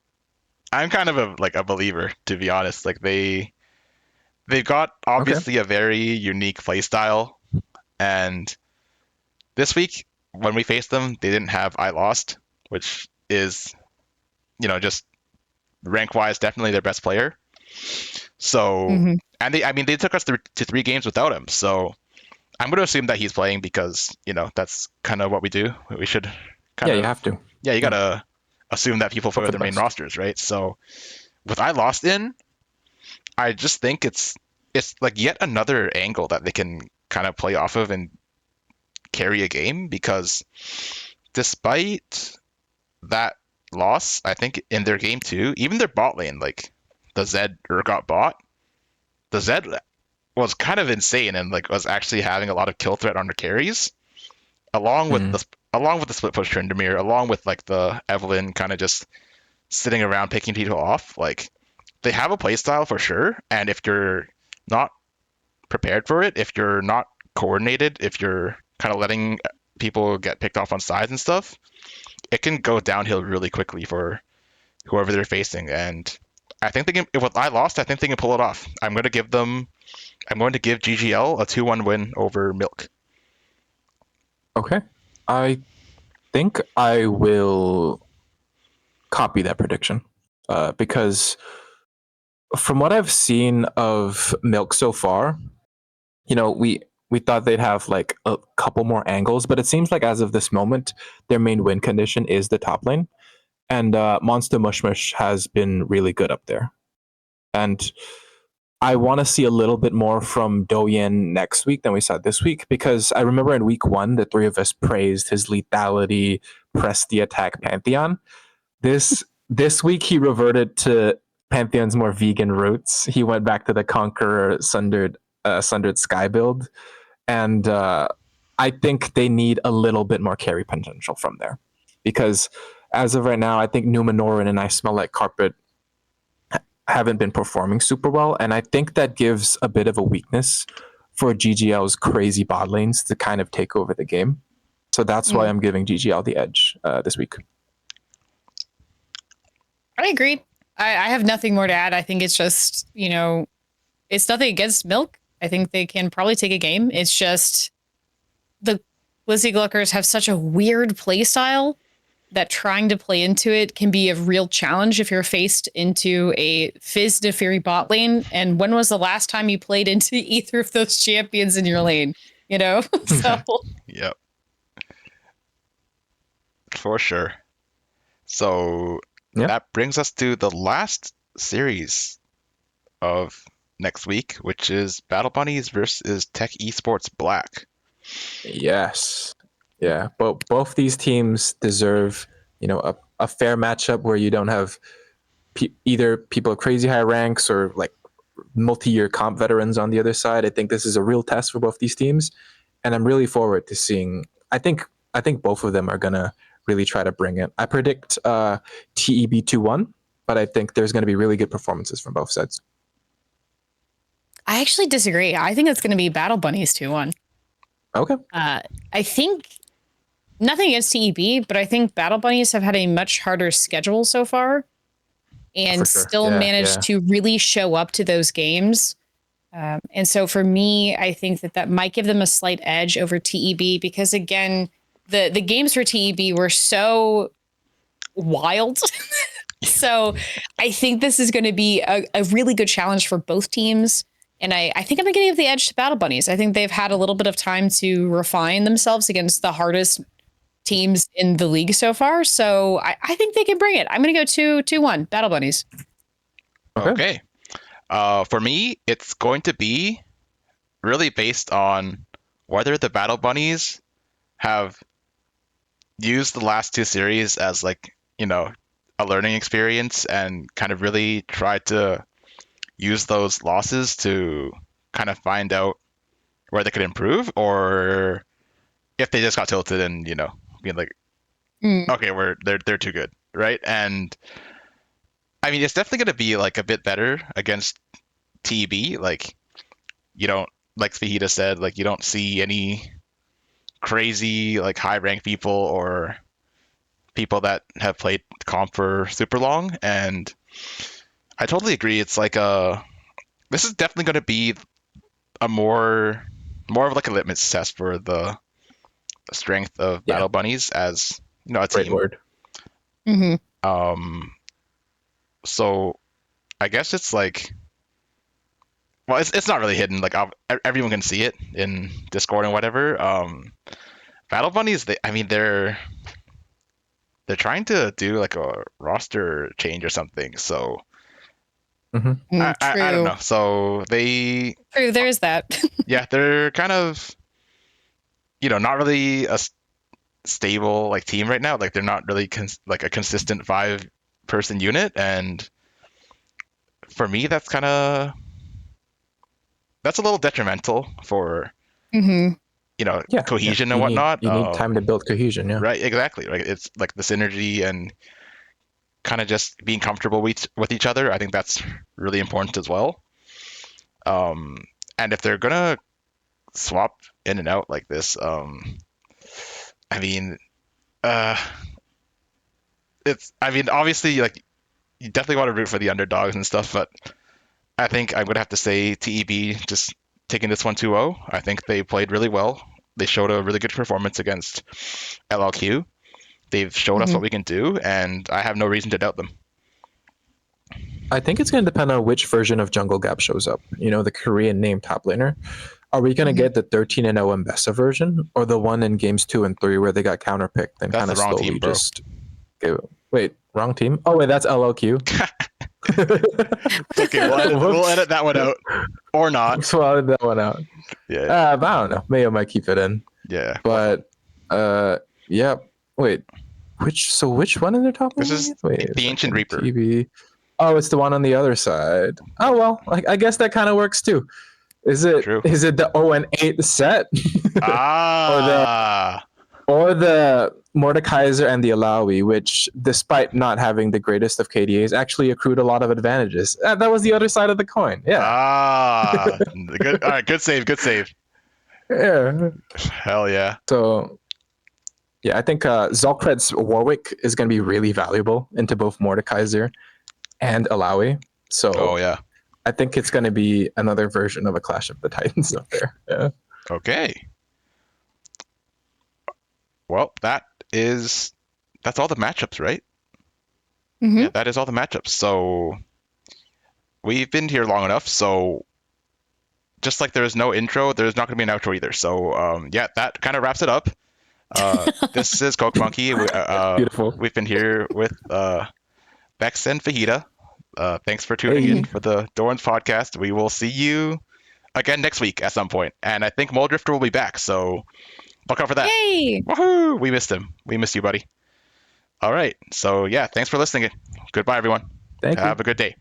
I'm kind of a believer, to be honest. Like they've got obviously a very unique play style, and this week when we faced them, they didn't have I Lost, which is just rank wise definitely their best player. So Mhm. and they took us to 3 games without him. So I'm going to assume that he's playing because that's kind of what we do. We should kind Yeah, of you have to. you gotta assume that people Hope play for with the their main best. rosters, right? So with I Lost in, I just think it's like yet another angle that they can kind of play off of and carry a game because despite that loss, I think in their game too, even their bot lane, like the Zed got bot, the Zed was kind of insane and like was actually having a lot of kill threat on their carries, along with Mhm. the split push Tryndamere, along with like the Evelyn kind of just sitting around picking people off. Like they have a play style for sure, and if you're not prepared for it, if you're not coordinated, if you're kind of letting people get picked off on sides and stuff, it can go downhill really quickly for whoever they're facing. And I think they can. With I Lost, I think they can pull it off. I'm going to give GGL a 2-1 win over Milk. Okay. I think I will copy that prediction because from what I've seen of Milk so far, we thought they'd have like a couple more angles, but it seems like as of this moment, their main win condition is the top lane, and Monster Mush Mush has been really good up there. And I want to see a little bit more from Doyen next week than we saw this week because I remember in week 1, the 3 of us praised his lethality, press the attack Pantheon. This week he reverted to Pantheon's more vegan roots. He went back to the Conqueror Sundered Sky build, and I think they need a little bit more carry potential from there because as of right now, I think Numenorin and I Smell Like Carpet haven't been performing super well, and I think that gives a bit of a weakness for GGL's crazy bot lanes to kind of take over the game. So that's why I'm giving GGL the edge this week. I agree. I have nothing more to add. I think it's just, it's nothing against Milk. I think they can probably take a game. It's just the Glizzy Gluckers have such a weird play style that trying to play into it can be a real challenge if you're faced into a Fizz Neferi bot lane. And when was the last time you played into either of those champions in your lane? You know, so Yep, for sure. So Yeah. that brings us to the last series of next week, which is Battle Bunnies versus Tech Esports Black. Yes. Yeah. But both these teams deserve, a fair matchup where you don't have either people with crazy high ranks or like multi-year comp veterans on the other side. I think this is a real test for both these teams, and I'm really forward to seeing. I think both of them are gonna really try to bring it. I predict TEB 2-1, but I think there's gonna be really good performances from both sides. I actually disagree. I think it's going to be Battle Bunnies 2-1. Okay. I think nothing against TEB, but I think Battle Bunnies have had a much harder schedule so far and For sure. still Yeah, managed yeah. to really show up to those games. And so for me, I think that might give them a slight edge over TEB because, again, the games for TEB were so wild. So I think this is going to be a really good challenge for both teams. And I think I'm going to give the edge to Battle Bunnies. I think they've had a little bit of time to refine themselves against the hardest teams in the league so far. So I think they can bring it. I'm going to go 2-1 Battle Bunnies. Okay. For me, it's going to be really based on whether the Battle Bunnies have used the last two series as like, a learning experience and kind of really tried to use those losses to kind of find out where they could improve, or if they just got tilted and, being like, okay, they're too good, right? And I mean, it's definitely going to be like a bit better against TB. Like, you don't, like Fajita said, like you don't see any crazy like high rank people or people that have played comp for super long. And I totally agree. It's like this is definitely going to be a more of like a litmus test for the strength of Yeah. Battle Bunnies as, a Great team. word. So I guess it's like, well, it's not really hidden. Like everyone can see it in Discord and whatever. Battle Bunnies, they're trying to do like a roster change or something. So I don't True. know. So True. There's that. yeah, they're kind of, not really a stable like team right now. Like they're not really like a consistent 5-person unit, and for me, that's a little detrimental for Yeah. cohesion and You need whatnot. time to build cohesion. Yeah. Right, exactly. Right, it's like the synergy and kind of just being comfortable with each other. I think that's really important as well. And if they're gonna swap in and out like this, I mean, uh, obviously, like you definitely want to root for the underdogs and stuff, but I think I'm gonna have to say TEB just taking this one 2-0. I think they played really well. They showed a really good performance against LLQ. They've showed us what we can do, and I have no reason to doubt them. I think it's going to depend on which version of Jungle Gap shows up. The Korean name top laner. Are we going to get the 13-0 Mbessa version, or the one in games 2 and 3 where they got counterpicked and That's kind of the wrong slowly team, bro. just go? Wait, wrong team? Oh wait, that's LLQ. Okay, we'll edit that one out, or not. So I'll edit that one out. Yeah, But I don't know. Mayo might keep it in. yeah. But yeah. Wait, which one in the top? This is Wait, the Ancient Reaper. TV. Oh, it's the one on the other side. Oh well, I guess that kind of works too. Is it? True. Is it the 0-8 set? Ah. or the Mordekaiser and the Alawi, which, despite not having the greatest of KDAs, actually accrued a lot of advantages. That was the other side of the coin. Yeah. Ah. Good. All right. Good save. Good save. Yeah. Hell yeah. So, yeah, I think Zolkred's Warwick is going to be really valuable into both Mordekaiser and Alawi. So, Oh yeah. I think it's going to be another version of a Clash of the Titans up there. Yeah. Okay. Well, that is that's all the matchups, right? Hmm. Yeah, that is all the matchups. So we've been here long enough. So just like there's no intro, there's not going to be an outro either. So yeah, that kind of wraps it up. This is Coke Monkey. Beautiful. We've been here with Bex and Fajita. Thanks for tuning Hey, in for the Dorans podcast. We will see you again next week at some point, and I think Moldrifter will be back. So look out for that. Yay! Woohoo! We missed him. We missed you, buddy. All right. So yeah, thanks for listening. Goodbye, everyone. thank you. Have a good day.